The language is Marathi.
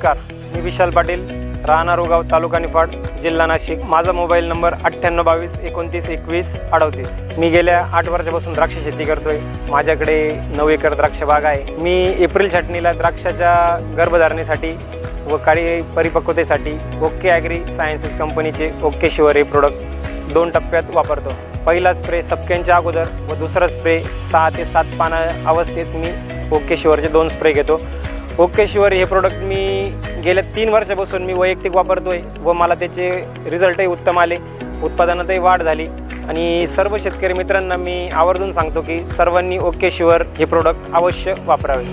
नमस्कार, मी विशाल पाटील, राहणार उगाव, तालुका निफाड, जिल्हा नाशिक। माझा मोबाईल नंबर 9822292138। मी गेल्या 8 वर्षापासून द्राक्ष शेती करतोय। माझ्याकडे 9 एकर द्राक्ष बाग आहे। मी एप्रिल छाटणीला द्राक्षाच्या गर्भधारणेसाठी व काळी परिपक्वतेसाठी ओके ॲग्री सायन्सेस कंपनीचे ओके शुअर हे प्रोडक्ट 2 टप्प्यात वापरतो। पहिला स्प्रे सपक्यांच्या अगोदर व दुसरा स्प्रे 6 ते 7 पाना अवस्थेत मी ओके शुअरचे 2 स्प्रे घेतो। ओके शुअर हे प्रोडक्ट मी गेल्या 3 वर्षापासून मी वैयक्तिक वापरतोय व मला त्याचे रिझल्टही उत्तम आले, उत्पादनातही वाढ झाली आणि सर्व शेतकरी मित्रांना मी आवर्जून सांगतो की सर्वांनी ओके शुअर हे प्रोडक्ट अवश्य वापरावे।